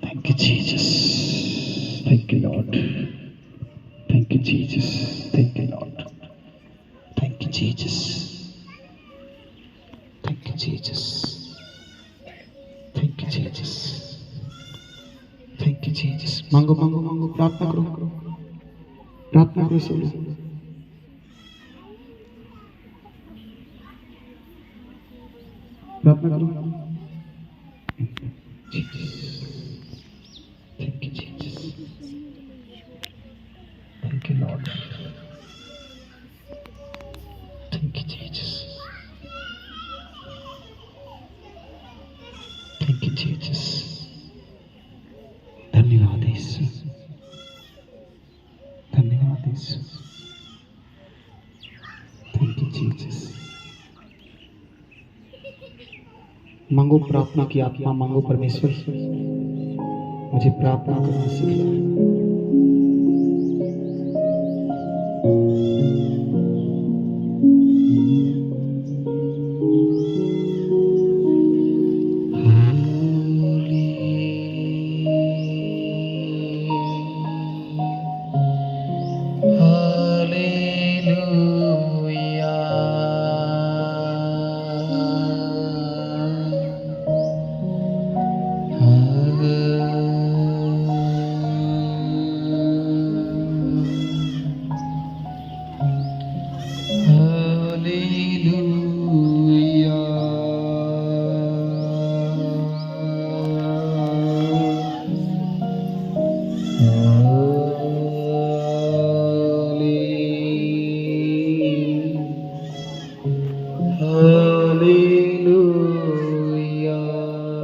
Thank you, Jesus. Thank you, Lord. Thank you, Jesus. Thank you, Lord. Thank you, Jesus. Thank you, Jesus. Thank you, Jesus. Thank you, Jesus. मांगो मांगो मांगो, प्रार्थना करो, प्रार्थना करो सब लोग। प्रार्थना करो। Jesus. Thank you, Jesus. Thank you, Lord. Thank you, Jesus. Thank you, Jesus. धन्यवाद यीशु, धन्यवाद यीशु। Thank you, Jesus. मांगो प्रार्थना की आत्मा, मांगो परमेश्वर, मुझे प्रार्थना करना सिखा।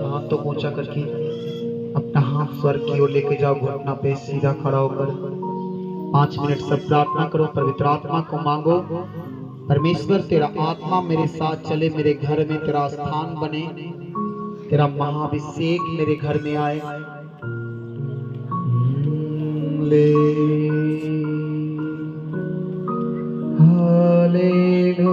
हाथ तो ऊंचा करके अपना हाथ स्वर्ग की ओर लेके जाओ, घुटना पे सीधा खड़ा होकर 5 मिनट सब प्रार्थना करो। पवित्र आत्मा को मांगो, परमेश्वर तेरा आत्मा मेरे साथ चले, मेरे घर में तेरा स्थान बने, तेरा महाअभिषेक मेरे घर में आए। ले हालेलुया,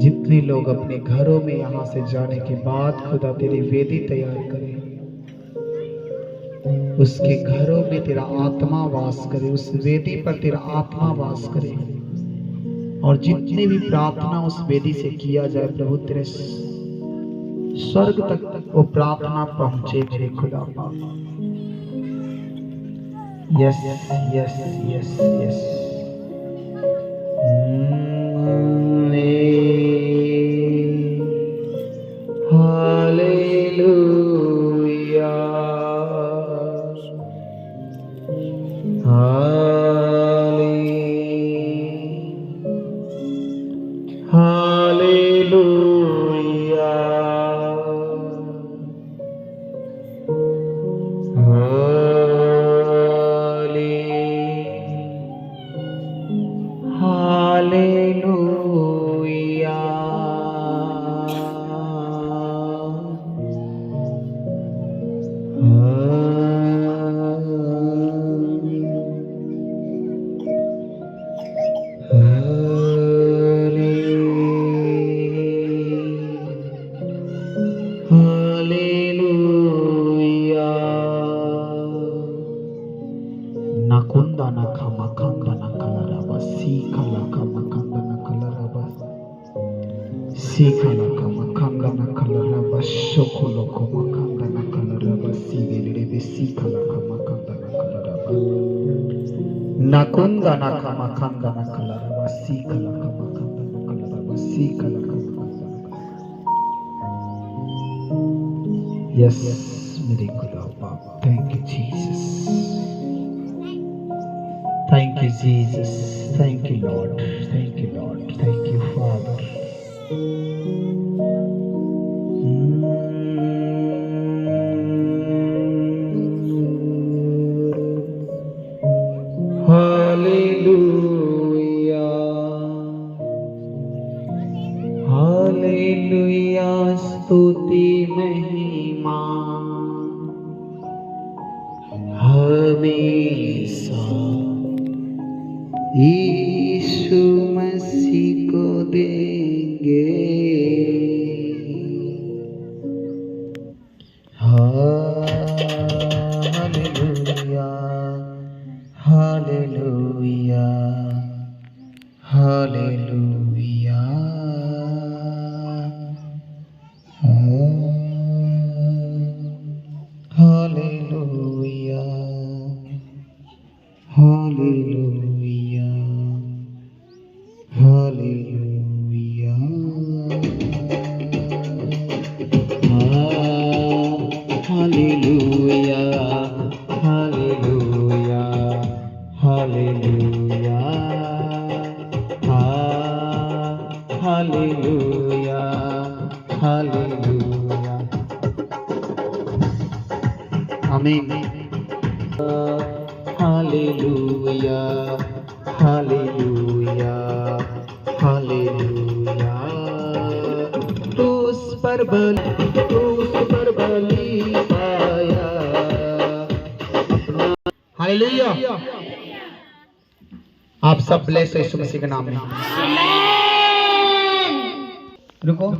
जितने लोग अपने घरों में यहाँ से जाने के बाद खुदा तेरी वेदी तैयार करे, उसके घरों में तेरा आत्मा वास करे, उस वेदी पर तेरा आत्मा वास करे। और जितने भी प्रार्थना उस वेदी से किया जाए प्रभु, तेरे स्वर्ग तक वो प्रार्थना पहुंचे मेरे खुदा पाक। Yes yes yes yes. Hallelujah हालेलुया हालेलुया hallelujah nakunda nakamakanda nakalaraba sikala kamakanda nakalaraba sikala kamakanda nakalaraba shokolo kamakanda nakalaraba sigelebe sikala kamakanda nakalaraba nakunda nakamakanda nakalaraba sikala kamakanda nakalaraba sikala kamakanda nakalaraba. Yes, मेरे खुदा बाप, thank you Jesus. Thank you, Jesus. Thank you, Lord. Thank you, Lord. Thank you, Father. Hallelujah. Hallelujah. स्तुति महिमा हमेशा यीशु मसीह को देंगे। हालेलुया हालेलुया हालेलुया हालेलुया हालेलुया हालेलुया हालेलुया हालेलुया हालेलुया हालेलुया हालेलुया। आमीन। हालेलुया हालेलुया हालेलुया। तू उस पर बलि पाया। हालेलुया। आप सब ब्लेस हो यीशु मसीह के नाम में। रुको।